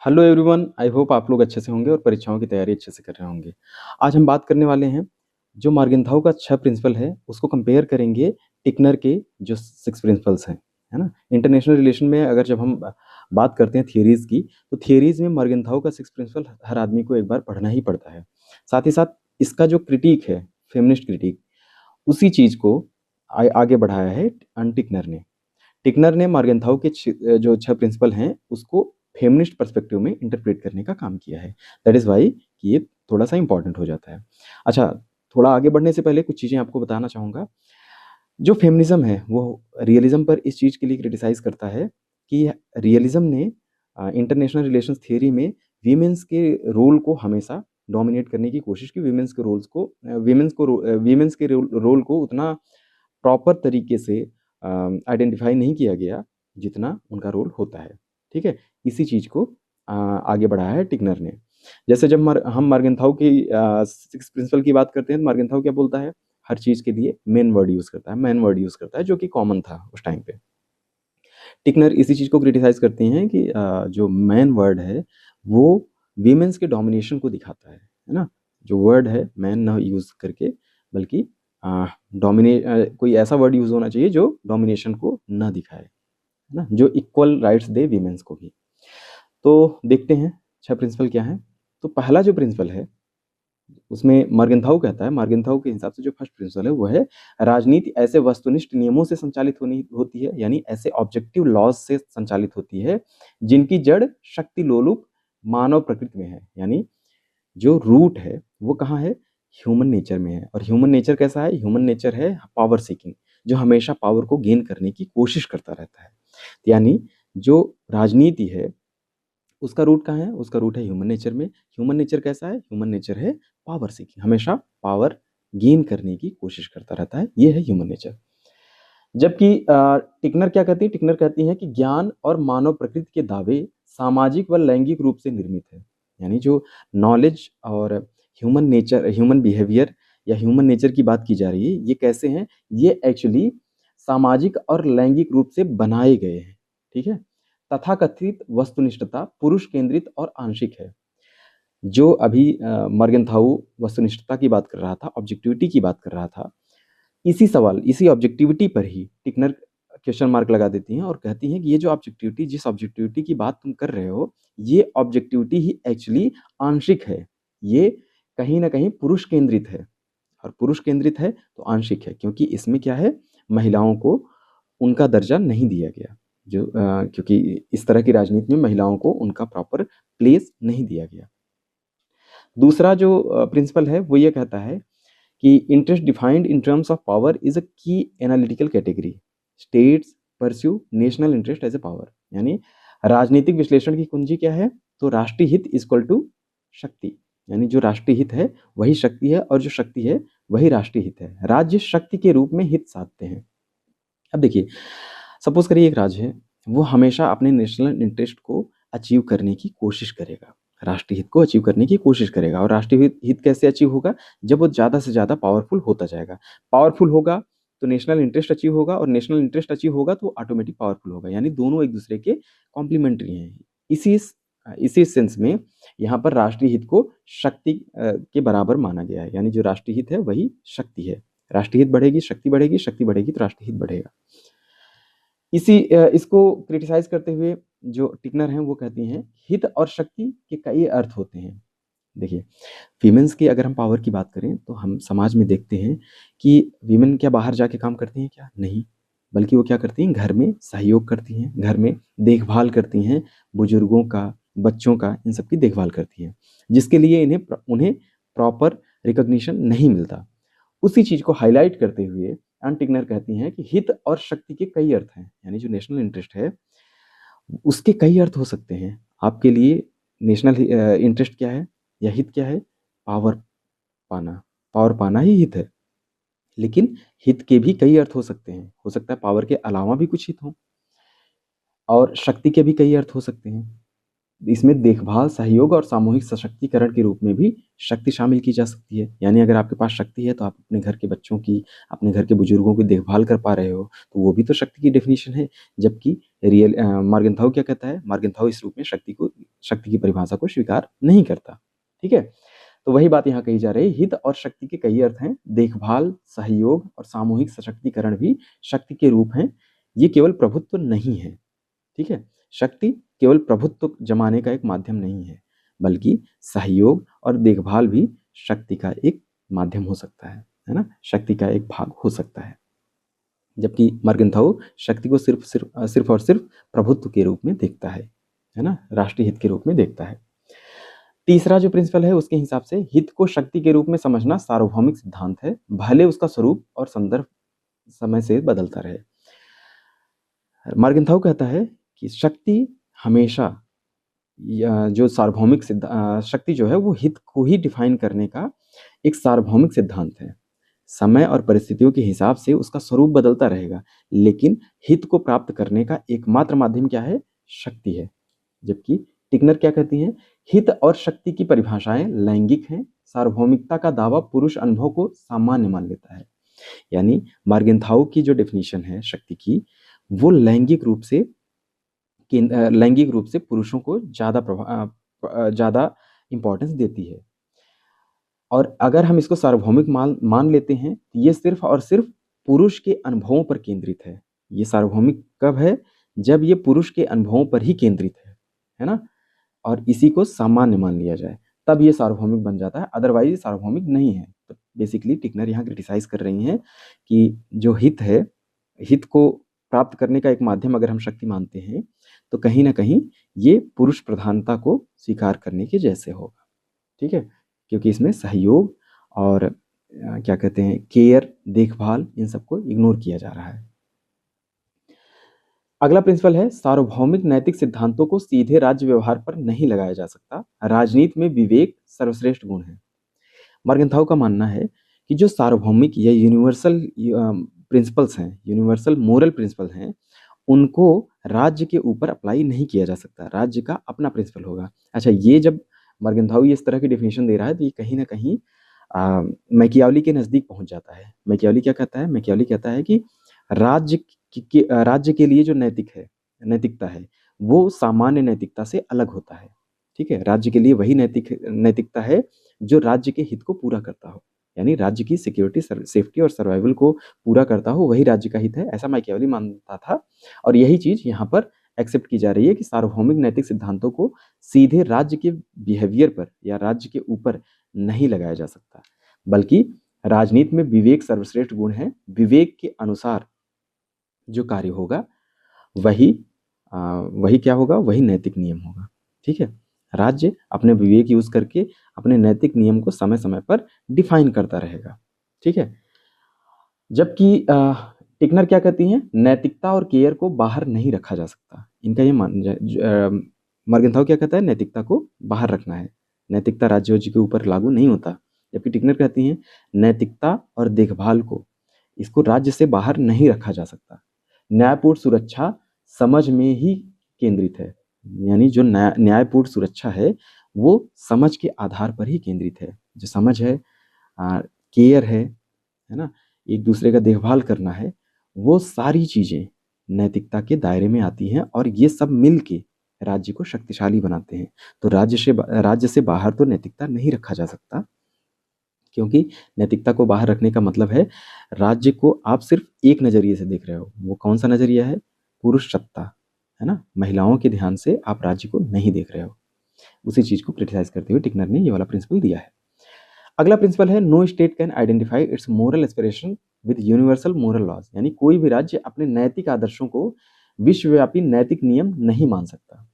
Hello everyone, I hope आप लोग अच्छे से होंगे और परीक्षाओं की तैयारी अच्छे से कर रहे होंगे। आज हम बात करने वाले हैं, जो मॉर्गेनथाउ का 6 प्रिंसिपल है, उसको कंपेयर करेंगे टिकनर के जो 6 प्रिंसिपल्स हैं, है ना? इंटरनेशनल रिलेशन में अगर जब हम बात करते हैं थियरीज़ की, तो थियरीज़ में मॉर्गेनथाउ का 6 प्रिंसिपल हर आदमी को एक बार पढ़ना ही पड़ता है। साथ ही साथ इसका जो क्रिटिक है, फेमिनिस्ट क्रिटिक, उसी चीज़ को आगे बढ़ाया है टिकनर ने। टिकनर ने मॉर्गेनथाउ के जो 6 प्रिंसिपल हैं, उसको फेमिनिस्ट पर्सपेक्टिव में इंटरप्रेट करने का काम किया है। दैट इज़ व्हाई कि ये थोड़ा-सा इम्पोर्टेंट हो जाता है। अच्छा, थोड़ा आगे बढ़ने से पहले कुछ चीज़ें आपको बताना चाहूँगा। जो फेमिनिज़्म है, वो रियलिज़्म पर इस चीज़ के लिए क्रिटिसाइज़ करता है कि रियलिज़्म ने इंटरनेशनल रिलेशंस थियरी में वीमेन्स के रोल को हमेशा डोमिनेट करने की कोशिश की। वीमेन्स के रोल को उतना प्रॉपर तरीके से आइडेंटिफ़ाई नहीं किया गया, जितना उनका रोल होता है, ठीक है? इसी चीज़ को आगे बढ़ाया है टिकनर ने। जैसे जब हम मॉर्गेनथाउ की 6 प्रिंसिपल की बात करते हैं, तो मॉर्गेनथाउ क्या बोलता है? हर चीज़ के लिए मेन वर्ड यूज़ करता है, मैन वर्ड यूज़ करता है, जो कि कॉमन था उस टाइम पे। टिकनर इसी चीज़ को क्रिटिसाइज़ करती हैं कि जो मैन वर्ड है, वो वीमेन्स के डोमिनेशन को दिखाता है ना? जो वर्ड है मैन ना यूज़ करके, बल्कि कोई ऐसा वर्ड यूज़ होना चाहिए जो डोमिनेशन को ना दिखाए, है ना? जो इक्वल राइट्स दे वीमेन्स को भी। तो देखते हैं 6 प्रिंसिपल क्या हैं। तो पहला जो प्रिंसिपल है, उसमें मॉर्गेनथाउ कहता है, मॉर्गेनथाउ के हिसाब से जो फर्स्ट प्रिंसिपल है, वो है राजनीति ऐसे वस्तुनिष्ठ नियमों से संचालित होनी होती है, यानी ऐसे ऑब्जेक्टिव लॉज़ से संचालित होती है, जिनकी जड़ शक्ति लोलुप मानव प्रकृति में है। यानी जो रूट है, वो कहाँ है? ह्यूमन नेचर में है। और ह्यूमन नेचर कैसा है? ह्यूमन नेचर है पावर सीकिंग, जो हमेशा पावर को गेन करने की कोशिश करता रहता है। यानी जो राजनीति है, उसका रूट कहाँ है? उसका रूट है ह्यूमन नेचर में। ह्यूमन नेचर कैसा है? ह्यूमन नेचर है पावर सीकिंग, हमेशा पावर गेन करने की कोशिश करता रहता है। ये है ह्यूमन नेचर। जबकि टिकनर क्या कहती है? टिकनर कहती हैं कि ज्ञान और मानव प्रकृति के दावे सामाजिक व लैंगिक रूप से निर्मित है। यानी जो नॉलेज और ह्यूमन बिहेवियर या ह्यूमन नेचर की बात की जा रही है, ये कैसे हैं? ये एक्चुअली सामाजिक और लैंगिक रूप से बनाए गए हैं, ठीक है? तथाकथित वस्तुनिष्ठता पुरुष केंद्रित और आंशिक है। जो अभी मॉर्गेनथाउ वस्तुनिष्ठता की बात कर रहा था, ऑब्जेक्टिविटी की बात कर रहा था, इसी ऑब्जेक्टिविटी पर ही टिकनर क्वेश्चन मार्क लगा देती हैं और कहती हैं कि ये जो ऑब्जेक्टिविटी जिस ऑब्जेक्टिविटी की बात तुम कर रहे हो, ये ऑब्जेक्टिविटी ही एक्चुअली आंशिक है। ये कहीं न कहीं पुरुष केंद्रित है, और पुरुष केंद्रित है तो आंशिक है, क्योंकि इसमें क्या है, महिलाओं को उनका दर्जा नहीं दिया गया। क्योंकि इस तरह की राजनीति में महिलाओं को उनका प्रॉपर प्लेस नहीं दिया गया। दूसरा जो प्रिंसिपल है, वो ये कहता है कि interest defined in terms of power is a key analytical category. States pursue national interest as a power. यानी राजनीतिक विश्लेषण की कुंजी क्या है? तो राष्ट्रीय हित इक्वल टू शक्ति। यानी जो राष्ट्रीय हित है वही शक्ति है, और जो शक्ति है वही राष्ट्रीय हित है। राज्य शक्ति के रूप में हित साधते हैं। अब देखिए, सपोज करिए एक राज्य है, वो हमेशा अपने नेशनल इंटरेस्ट को अचीव करने की कोशिश करेगा, राष्ट्रीय हित को अचीव करने की कोशिश करेगा। और राष्ट्रीय हित कैसे अचीव होगा? जब वो ज़्यादा से ज़्यादा पावरफुल होता जाएगा। पावरफुल होगा तो नेशनल इंटरेस्ट अचीव होगा, और नेशनल इंटरेस्ट अचीव होगा तो ऑटोमेटिक पावरफुल होगा। यानी दोनों एक दूसरे के कॉम्प्लीमेंट्री हैं। इसी सेंस में यहाँ पर राष्ट्रीय हित को शक्ति के बराबर माना गया है। यानी जो राष्ट्रीय हित है वही शक्ति है। राष्ट्रीय हित बढ़ेगी, शक्ति बढ़ेगी, शक्ति बढ़ेगी तो राष्ट्रीय हित बढ़ेगा। इसको क्रिटिसाइज़ करते हुए जो टिकनर हैं, वो कहती हैं, हित और शक्ति के कई अर्थ होते हैं। देखिए, वीमेन्स की अगर हम पावर की बात करें, तो हम समाज में देखते हैं कि वीमेन क्या बाहर जाके काम करती हैं क्या? नहीं, बल्कि वो क्या करती हैं? घर में सहयोग करती हैं, घर में देखभाल करती हैं, बुजुर्गों का, बच्चों का, इन सब की देखभाल करती हैं, जिसके लिए उन्हें प्रॉपर रिकॉग्निशन नहीं मिलता। उसी चीज़ को हाइलाइट करते हुए एन टिग्नर कहती हैं कि हित और शक्ति के कई अर्थ हैं। यानी जो नेशनल इंटरेस्ट है, उसके कई अर्थ हो सकते हैं। आपके लिए नेशनल इंटरेस्ट क्या है या हित क्या है? पावर पाना। पावर पाना ही हित है। लेकिन हित के भी कई अर्थ हो सकते हैं। हो सकता है पावर के अलावा भी कुछ हित हों, और शक्ति के भी कई अर्थ हो सकते हैं। इसमें देखभाल, सहयोग और सामूहिक सशक्तिकरण के रूप में भी शक्ति शामिल की जा सकती है। यानी अगर आपके पास शक्ति है तो आप अपने घर के बच्चों की, अपने घर के बुजुर्गों की देखभाल कर पा रहे हो, तो वो भी तो शक्ति की डेफिनेशन है। जबकि मॉर्गेनथाउ क्या कहता है? मॉर्गेनथाउ इस रूप में शक्ति की परिभाषा को स्वीकार नहीं करता। ठीक है? तो वही बात यहाँ कही जा रही है, हित और शक्ति के कई अर्थ हैं। देखभाल, सहयोग और सामूहिक सशक्तिकरण भी शक्ति के रूप हैं। ये केवल प्रभुत्व नहीं है। ठीक है? शक्ति केवल प्रभुत्व जमाने का एक माध्यम नहीं है, बल्कि सहयोग और देखभाल भी शक्ति का एक माध्यम हो सकता है ना? शक्ति का एक भाग हो सकता है। जबकि मर्गेंथाउ शक्ति को सिर्फ और सिर्फ प्रभुत्व के रूप में देखता है ना? राष्ट्रीय हित के रूप में देखता है। तीसरा जो प्रिंसिपल है उसके हिसाब से हित को शक्ति के रूप में समझना सार्वभौमिक सिद्धांत है, भले उसका स्वरूप और संदर्भ समय से बदलता रहे। मर्गेंथाउ कहता है कि शक्ति हमेशा जो सार्वभौमिक शक्ति जो है वो हित को ही डिफाइन करने का एक सार्वभौमिक सिद्धांत है। समय और परिस्थितियों के हिसाब से उसका स्वरूप बदलता रहेगा, लेकिन हित को प्राप्त करने का एकमात्र माध्यम क्या है? शक्ति है। जबकि टिकनर क्या कहती हैं? हित और शक्ति की परिभाषाएं लैंगिक हैं। सार्वभौमिकता का दावा पुरुष अनुभव को सामान्य मान लेता है। यानी मार्गेंथाउ की जो डेफिनेशन है शक्ति की, वो लैंगिक रूप से पुरुषों को ज़्यादा इंपॉर्टेंस देती है। और अगर हम इसको सार्वभौमिक मान लेते हैं तो ये सिर्फ और सिर्फ पुरुष के अनुभवों पर केंद्रित है। ये सार्वभौमिक कब है? जब ये पुरुष के अनुभवों पर ही केंद्रित है ना? और इसी को सामान्य मान लिया जाए, तब ये सार्वभौमिक बन जाता है, अदरवाइज ये सार्वभौमिक नहीं है। तो बेसिकली टिकनर यहाँ क्रिटिसाइज कर रही हैं कि जो हित है, हित को प्राप्त करने का एक माध्यम अगर हम शक्ति मानते हैं, तो कहीं ना कहीं ये पुरुष प्रधानता को स्वीकार करने के जैसे होगा। ठीक है? क्योंकि इसमें सहयोग और क्या कहते हैं, केयर, देखभाल, इन सबको इग्नोर किया जा रहा है। अगला प्रिंसिपल है सार्वभौमिक नैतिक सिद्धांतों को सीधे राज्य व्यवहार पर नहीं लगाया जा सकता। राजनीति में विवेक सर्वश्रेष्ठ गुण है। मर्गेंथाउ का मानना है कि जो सार्वभौमिक या यूनिवर्सल प्रिंसिपल्स हैं, यूनिवर्सल मोरल प्रिंसिपल हैं, उनको राज्य के ऊपर अप्लाई नहीं किया जा सकता। राज्य का अपना प्रिंसिपल होगा। अच्छा, ये जब मर्गेंथाउ इस तरह की डेफिनेशन दे रहा है तो ये कहीं ना कहीं मैकियावली के नज़दीक पहुंच जाता है। मैकियावली क्या कहता है? मैकियावली कहता है कि राज्य के लिए जो नैतिकता है, वो सामान्य नैतिकता से अलग होता है। ठीक है? राज्य के लिए वही नैतिकता है जो राज्य के हित को पूरा करता हो, यानी राज्य की सिक्योरिटी, सेफ्टी और सर्वाइवल को पूरा करता हो, वही राज्य का हित है, ऐसा मैकियावली मानता था। और यही चीज यहाँ पर एक्सेप्ट की जा रही है कि सार्वभौमिक नैतिक सिद्धांतों को सीधे राज्य के बिहेवियर पर या राज्य के ऊपर नहीं लगाया जा सकता, बल्कि राजनीति में विवेक सर्वश्रेष्ठ गुण है। विवेक के अनुसार जो कार्य होगा वही क्या होगा? वही नैतिक नियम होगा। ठीक है? राज्य अपने विवेक यूज करके अपने नैतिक नियम को समय समय पर डिफाइन करता रहेगा। ठीक है? जबकि टिकनर क्या कहती हैं? नैतिकता और केयर को बाहर नहीं रखा जा सकता। इनका ये मर्गेंथाउ क्या कहता है? नैतिकता को बाहर रखना है, नैतिकता राज्य के ऊपर लागू नहीं होता। जबकि टिकनर कहती हैं नैतिकता और देखभाल को, इसको राज्य से बाहर नहीं रखा जा सकता। न्यायपूर्ण सुरक्षा समझ में ही केंद्रित है। यानी जो न्यायपूर्ण सुरक्षा है वो समझ के आधार पर ही केंद्रित है। जो समझ है, केयर है ना, एक दूसरे का देखभाल करना है, वो सारी चीजें नैतिकता के दायरे में आती हैं और ये सब मिलके राज्य को शक्तिशाली बनाते हैं। तो राज्य से बाहर तो नैतिकता नहीं रखा जा सकता, क्योंकि नैतिकता को बाहर रखने का मतलब है राज्य को आप सिर्फ एक नजरिए से देख रहे हो। वो कौन सा नजरिया है? पुरुष सत्ता, है ना, महिलाओं के ध्यान से आप राज्य को नहीं देख रहे हो। उसी चीज को क्रिटिसाइज करते हुए टिकनर ने ये वाला प्रिंसिपल दिया है। अगला प्रिंसिपल है no state can identify its moral aspiration with universal moral laws. यानी कोई भी राज्य अपने नैतिक आदर्शों को विश्वव्यापी नैतिक नियम नहीं मान सकता।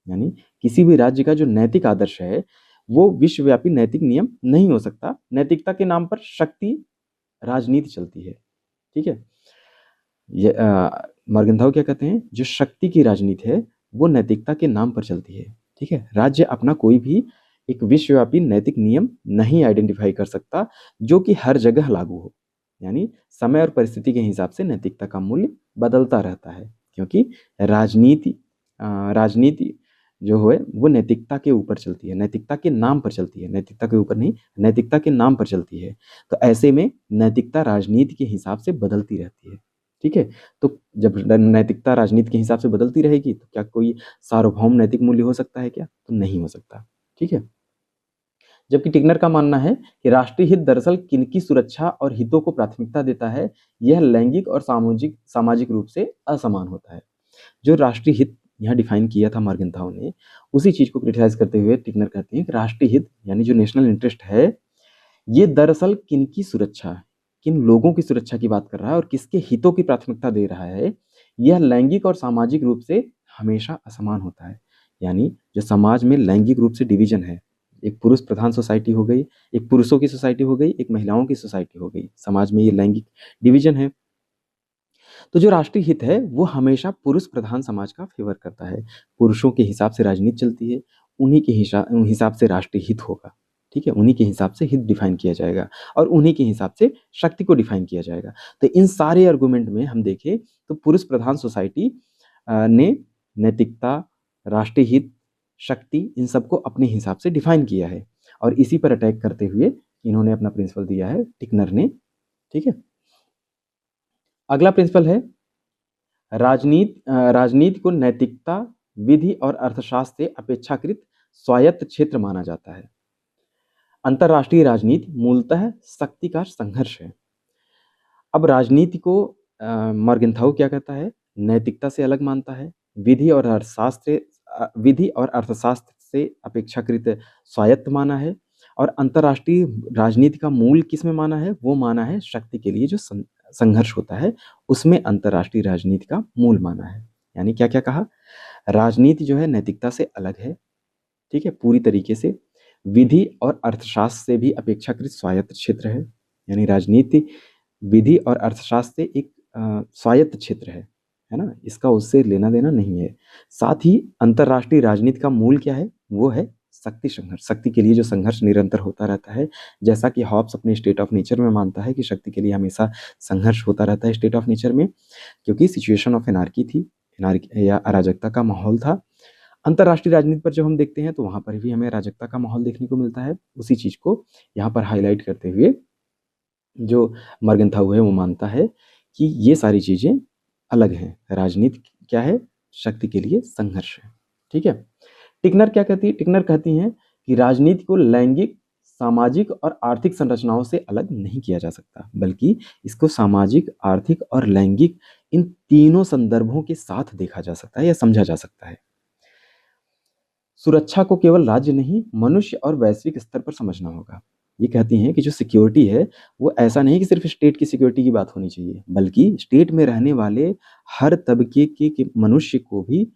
यानी किसी भी राज्य का जो नैतिक आदर्श है वो विश्वव्यापी नैतिक नियम नहीं हो सकता। नैतिकता के नाम पर शक्ति राजनीति चलती है। ठीक है? ये मर्गेंथाउ क्या कहते हैं? जो शक्ति की राजनीति है वो नैतिकता के नाम पर चलती है। ठीक है? राज्य अपना कोई भी एक विश्वव्यापी नैतिक नियम नहीं आइडेंटिफाई कर सकता जो कि हर जगह लागू हो। यानी समय और परिस्थिति के हिसाब से नैतिकता का मूल्य बदलता रहता है, क्योंकि राजनीति जो है वो नैतिकता के ऊपर चलती है, नैतिकता के नाम पर चलती है, नैतिकता के ऊपर नहीं, नैतिकता के नाम पर चलती है। तो ऐसे में नैतिकता राजनीति के हिसाब से बदलती रहती है, ठीक है? तो जब नैतिकता राजनीति के हिसाब से बदलती रहेगी तो क्या कोई सार्वभौम नैतिक मूल्य हो सकता है क्या? तो नहीं हो सकता, ठीक है? जबकि टिग्नर का मानना है कि राष्ट्रीय हित दरअसल किनकी सुरक्षा और हितों को प्राथमिकता देता है, यह लैंगिक और सामाजिक सामाजिक रूप से असमान होता है। जो राष्ट्रीय हित यहाँ डिफाइन किया था मॉर्गेनथाउ ने, उसी चीज को क्रिटिसाइज करते हुए टिग्नर कहते हैं कि राष्ट्रीय हित यानी जो नेशनल इंटरेस्ट है, ये दरअसल किनकी सुरक्षा, किन लोगों की सुरक्षा की बात कर रहा है और किसके हितों की प्राथमिकता दे रहा है, यह लैंगिक और सामाजिक रूप से हमेशा असमान होता है। यानी जो समाज में लैंगिक रूप से डिवीजन है, एक पुरुष प्रधान सोसाइटी हो गई, एक पुरुषों की सोसाइटी हो गई, एक महिलाओं की सोसाइटी हो गई, समाज में ये लैंगिक डिवीजन है। तो जो राष्ट्रीय हित है वो हमेशा पुरुष प्रधान समाज का फेवर करता है। पुरुषों के हिसाब से राजनीति चलती है, उन्हीं के हिसाब से राष्ट्रीय हित होगा, ठीक है? उन्हीं के हिसाब से हित डिफाइन किया जाएगा और उन्हीं के हिसाब से शक्ति को डिफाइन किया जाएगा। तो इन सारे आर्गुमेंट में हम देखें तो पुरुष प्रधान सोसाइटी ने नैतिकता, राष्ट्रीय हित, शक्ति इन सबको अपने हिसाब से डिफाइन किया है और इसी पर अटैक करते हुए इन्होंने अपना प्रिंसिपल दिया है टिकनर ने, ठीक है? अगला प्रिंसिपल है राजनीति को नैतिकता, विधि और अर्थशास्त्र से अपेक्षाकृत स्वायत्त क्षेत्र माना जाता है। अंतर्राष्ट्रीय राजनीति मूलतः शक्ति का संघर्ष है। अब राजनीति को मॉर्गेनथाउ क्या कहता है? नैतिकता से अलग मानता है, विधि और अर्थशास्त्र से अपेक्षाकृत स्वायत्त माना है और अंतर्राष्ट्रीय राजनीति का मूल किस में माना है? वो माना है शक्ति के लिए जो संघर्ष होता है उसमें अंतर्राष्ट्रीय राजनीति का मूल माना है। यानी क्या क्या कहा? राजनीति जो है नैतिकता से अलग है, ठीक है, पूरी तरीके से। विधि और अर्थशास्त्र से भी अपेक्षाकृत स्वायत्त क्षेत्र है, यानी राजनीति विधि और अर्थशास्त्र से एक स्वायत्त क्षेत्र है ना, इसका उससे लेना देना नहीं है। साथ ही अंतर्राष्ट्रीय राजनीति का मूल क्या है? वो है शक्ति संघर्ष, शक्ति के लिए जो संघर्ष निरंतर होता रहता है। जैसा कि हॉब्स अपने स्टेट ऑफ नेचर में मानता है कि शक्ति के लिए हमेशा संघर्ष होता रहता है स्टेट ऑफ नेचर में, क्योंकि सिचुएशन ऑफ एनार्की थी, एनार्की या अराजकता का माहौल था। अंतर्राष्ट्रीय राजनीति पर जब हम देखते हैं तो वहाँ पर भी हमें अराजकता का माहौल देखने को मिलता है। उसी चीज़ को यहाँ पर हाईलाइट करते हुए जो मॉर्गेनथाउ है वो मानता है कि ये सारी चीज़ें अलग हैं। राजनीति क्या है? शक्ति के लिए संघर्ष है, ठीक है? टिकनर क्या कहती है? टिकनर कहती हैं कि राजनीति को लैंगिक, सामाजिक और आर्थिक संरचनाओं से अलग नहीं किया जा सकता, बल्कि इसको सामाजिक, आर्थिक और लैंगिक इन तीनों संदर्भों के साथ देखा जा सकता है या समझा जा सकता है। सुरक्षा को केवल राज्य नहीं, मनुष्य और वैश्विक स्तर पर समझना होगा। ये कहती हैं कि जो सिक्योरिटी है वो ऐसा नहीं कि सिर्फ स्टेट की सिक्योरिटी की बात होनी चाहिए, बल्कि स्टेट में रहने वाले हर तबके के मनुष्य को भी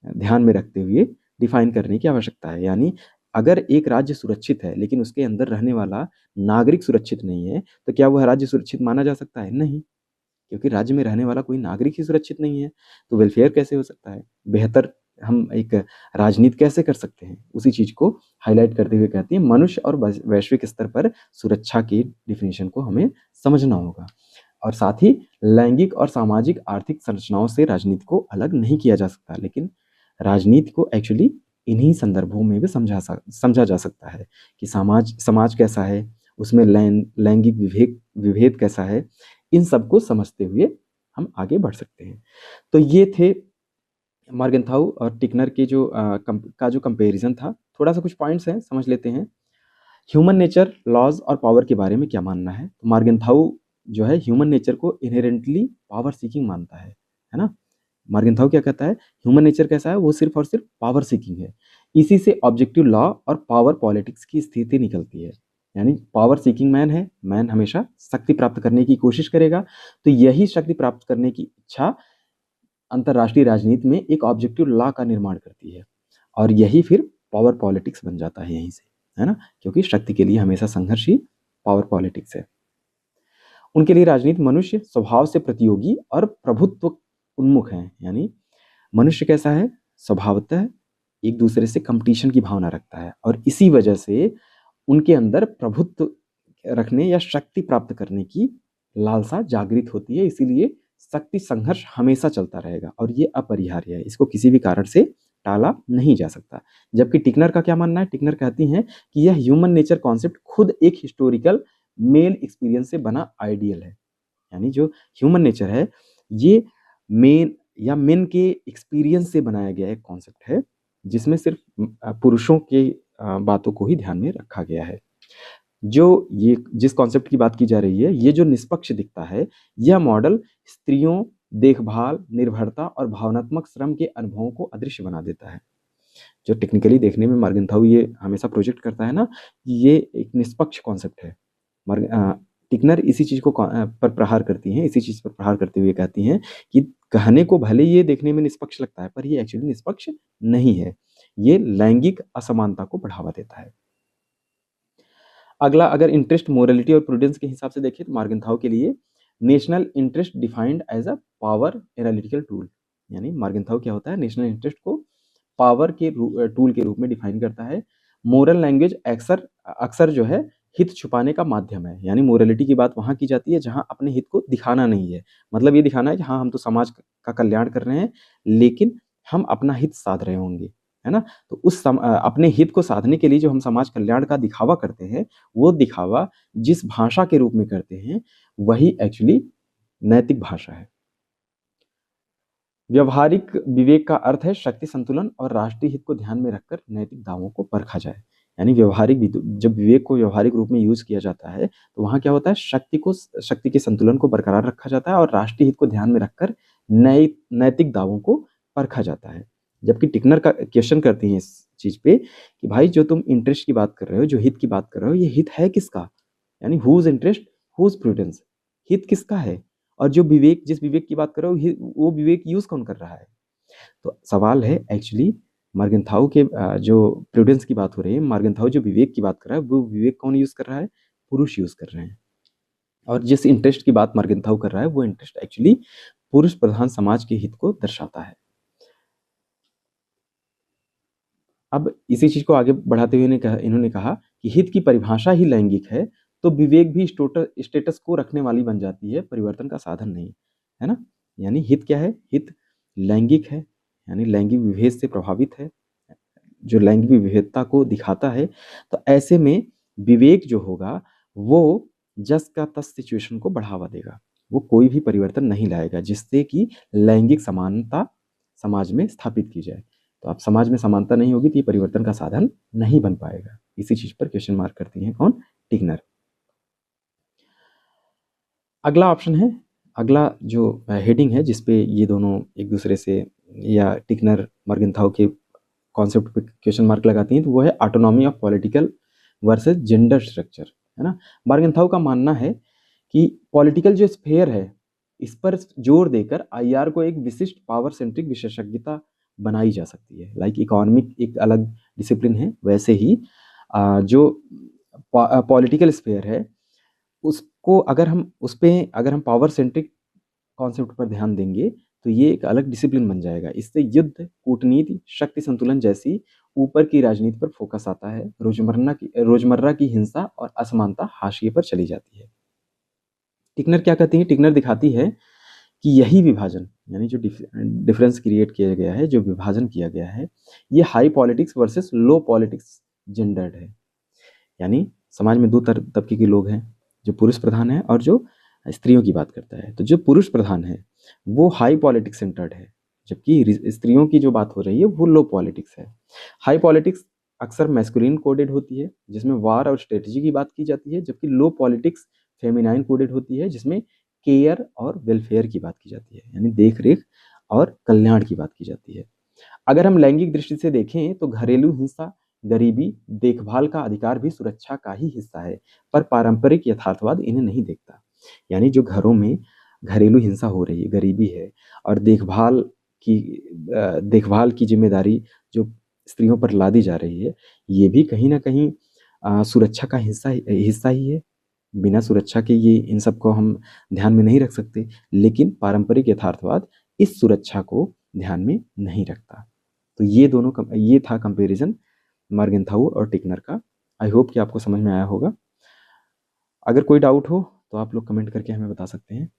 ध्यान में रखते हुए डिफाइन करने की आवश्यकता है। यानी अगर एक राज्य सुरक्षित है लेकिन उसके अंदर रहने वाला नागरिक सुरक्षित नहीं है, तो क्या वह राज्य सुरक्षित माना जा सकता है? नहीं, क्योंकि राज्य में रहने वाला कोई नागरिक ही सुरक्षित नहीं है, तो वेलफेयर कैसे हो सकता है? बेहतर हम एक राजनीति कैसे कर सकते हैं? उसी चीज़ को हाईलाइट करते हुए कहती है मनुष्य और वैश्विक स्तर पर सुरक्षा की डेफिनेशन को हमें समझना होगा और साथ ही लैंगिक और सामाजिक आर्थिक संरचनाओं से राजनीति को अलग नहीं किया जा सकता, लेकिन राजनीति को एक्चुअली इन्हीं संदर्भों में भी समझा जा सकता है कि समाज कैसा है, उसमें लैंगिक विभेद कैसा है, इन सबको समझते हुए हम आगे बढ़ सकते हैं। तो ये थे मॉर्गेनथाउ और टिकनर के जो कंपैरिजन था। थोड़ा सा कुछ पॉइंट्स हैं, समझ लेते हैं। ह्यूमन नेचर, लॉज और पावर के बारे में क्या मानना है? तो मॉर्गेनथाउ जो है ह्यूमन नेचर को इनहेरेंटली पावर सीकिंग मानता है ना? मॉर्गेनथाउ क्या कहता है? ह्यूमन नेचर कैसा है? वो सिर्फ और सिर्फ पावर सीकिंग है। इसी से ऑब्जेक्टिव लॉ और पावर पॉलिटिक्स की स्थिति निकलती है। यानी पावर सीकिंग मैन हमेशा शक्ति प्राप्त करने की कोशिश करेगा, तो यही शक्ति प्राप्त करने की इच्छा अंतर्राष्ट्रीय राजनीति में एक ऑब्जेक्टिव लॉ का निर्माण करती है और यही फिर पावर पॉलिटिक्स बन जाता है यहीं से, है ना? क्योंकि शक्ति के लिए हमेशा संघर्ष ही पावर पॉलिटिक्स है। उनके लिए राजनीति मनुष्य स्वभाव से प्रतियोगी और प्रभुत्व उन्मुख है। यानी मनुष्य कैसा है? स्वभावतः एक दूसरे से कंपटीशन की भावना रखता है और इसी वजह से उनके अंदर प्रभुत्व रखने या शक्ति प्राप्त करने की लालसा जागृत होती है। इसीलिए शक्ति संघर्ष हमेशा चलता रहेगा और ये अपरिहार्य है, इसको किसी भी कारण से टाला नहीं जा सकता। जबकि टिकनर का क्या मानना है? टिकनर कहती हैं कि यह ह्यूमन नेचर कॉन्सेप्ट खुद एक हिस्टोरिकल मेल एक्सपीरियंस से बना आइडियल है। यानी जो ह्यूमन नेचर है, ये मेन या मेन के एक्सपीरियंस से बनाया गया एक कॉन्सेप्ट है, जिसमें सिर्फ पुरुषों के बातों को ही ध्यान में रखा गया है। जो ये जिस कॉन्सेप्ट की बात की जा रही है, ये जो निष्पक्ष दिखता है, यह मॉडल स्त्रियों, देखभाल, निर्भरता और भावनात्मक श्रम के अनुभवों को अदृश्य बना देता है। जो टेक्निकली देखने में मार्गेंथाउ ये हमेशा प्रोजेक्ट करता है ना, कि ये एक निष्पक्ष कॉन्सेप्ट है। टिकनर इसी चीज़ को पर प्रहार करती हैं, इसी चीज़ पर प्रहार करते हुए कहती हैं कि कहने को भले ये देखने में निष्पक्ष लगता है, पर ये एक्चुअली निष्पक्ष नहीं है। ये लैंगिक असमानता को बढ़ावा देता है। अगला, अगर इंटरेस्ट, मोरालिटी और प्रूडेंस के हिसाब से देखें तो मार्गेंथाउ के लिए national interest defined as a power analytical tool. यानी मार्गेंथाउ क्या होता है? नेशनल इंटरेस्ट को पावर के टूल के रूप में डिफाइन करता है। मोरल लैंग्वेज अक्सर अक्सर जो है हित छुपाने का माध्यम है। यानी मोरालिटी की बात वहाँ की जाती है जहाँ अपने हित को दिखाना नहीं है। मतलब ये दिखाना है कि हाँ, हम तो समाज का कल्याण कर रहे हैं, लेकिन हम अपना हित साध रहे होंगे, है ना? तो अपने हित को साधने के लिए जो हम समाज कल्याण का दिखावा करते हैं, वो दिखावा जिस भाषा के रूप में करते हैं, वही एक्चुअली नैतिक भाषा है। व्यवहारिक विवेक का अर्थ है शक्ति संतुलन और राष्ट्रीय हित को ध्यान में रखकर नैतिक दावों को परखा जाए। यानी जब विवेक को व्यवहारिक रूप में यूज किया जाता है, तो वहाँ क्या होता है? शक्ति के संतुलन को बरकरार रखा जाता है और राष्ट्रीय हित को ध्यान में रखकर नैतिक दावों को परखा जाता है। जबकि टिकनर का क्वेश्चन करती हैं इस चीज पे कि भाई, जो तुम इंटरेस्ट की बात कर रहे हो, जो हित की बात कर रहे हो, ये हित है किसका? यानी हुज इंटरेस्ट, हुज प्रूडेंस, हित किसका है? और जिस विवेक की बात कर रहे हो, वो विवेक यूज कौन कर रहा है? तो सवाल है एक्चुअली मार्गेंथाउ के जो प्रूडेंस की बात हो रही है, मार्गेंथाउ जो विवेक की बात कर रहा है, वो विवेक कौन यूज कर रहा है? पुरुष यूज कर रहे हैं। और जिस इंटरेस्ट की बात मार्गेंथाउ कर रहा है, वो इंटरेस्ट एक्चुअली पुरुष प्रधान समाज के हित को दर्शाता है। अब इसी चीज को आगे बढ़ाते हुए इन्होंने कहा कि हित की परिभाषा ही लैंगिक है, तो विवेक भी स्टेटस को रखने वाली बन जाती है, परिवर्तन का साधन नहीं, है ना? यानी हित क्या है? हित लैंगिक है, यानी लैंगिक विभेद से प्रभावित है, जो लैंगिक विभेदता को दिखाता है। तो ऐसे में विवेक जो होगा, वो जस का तस सिचुएशन को बढ़ावा देगा, वो कोई भी परिवर्तन नहीं लाएगा जिससे कि लैंगिक समानता समाज में स्थापित की जाए। तो अब समाज में समानता नहीं होगी तो ये परिवर्तन का साधन नहीं बन पाएगा। इसी चीज पर क्वेश्चन मार्क करती हैं कौन? टिकनर। अगला ऑप्शन है, अगला जो हेडिंग है जिसपे ये दोनों एक दूसरे से या टिकनर मार्गेंथाउ के कॉन्सेप्ट पे क्वेश्चन मार्क लगाती हैं, तो वो है autonomy of political versus gender structure, है ना? मार्गेंथाउ का मानना है कि पॉलिटिकल जो स्फेयर है, इस पर जोर देकर आईआर को एक विशिष्ट पावर सेंट्रिक विशेषज्ञता बनाई जा सकती है। लाइक इकोनॉमिक एक अलग डिसिप्लिन है, वैसे ही जो पॉलिटिकल स्फेयर है, उसको अगर हम पावर सेंट्रिक कॉन्सेप्ट पर ध्यान देंगे, तो ये एक अलग डिसिप्लिन बन जाएगा। इससे युद्ध, कूटनीति, शक्ति संतुलन जैसी ऊपर की राजनीति पर फोकस आता है। रोजमर्रा की हिंसा और असमानता हाशिए पर चली जाती है। टिकनर क्या कहती है? टिकनर दिखाती है कि यही विभाजन, यानी जो डिफरेंस क्रिएट किया गया है, जो विभाजन किया गया है, ये हाई पॉलिटिक्स वर्सेस लो पॉलिटिक्स जेंडर्ड है। यानी समाज में दो तबके के लोग हैं, जो पुरुष प्रधान है और जो स्त्रियों की बात करता है। तो जो पुरुष प्रधान है वो हाई पॉलिटिक्स सेंटर्ड है, जबकि स्त्रियों की जो बात हो रही है वो लो पॉलिटिक्स है। हाई पॉलिटिक्स अक्सर मैस्कुलिन कोडेड होती है, जिसमें वार और स्ट्रेटजी की बात की जाती है, जबकि लो पॉलिटिक्स फेमिनाइन कोडेड होती है, जिसमें केयर और वेलफेयर की बात की जाती है, यानी देख रेख और कल्याण की बात की जाती है। अगर हम लैंगिक दृष्टि से देखें तो घरेलू हिंसा, गरीबी, देखभाल का अधिकार भी सुरक्षा का ही हिस्सा है, पर पारंपरिक यथार्थवाद इन्हें नहीं देखता। यानी जो घरों में घरेलू हिंसा हो रही है, गरीबी है और देखभाल की जिम्मेदारी जो स्त्रियों पर लादी जा रही है, ये भी कहीं ना कहीं सुरक्षा का हिस्सा ही है। बिना सुरक्षा के ये इन सब को हम ध्यान में नहीं रख सकते, लेकिन पारंपरिक यथार्थवाद इस सुरक्षा को ध्यान में नहीं रखता। तो ये था कंपैरिजन मार्गेंथाउ और टिकनर का। आई होप कि आपको समझ में आया होगा। अगर कोई डाउट हो तो आप लोग कमेंट करके हमें बता सकते हैं।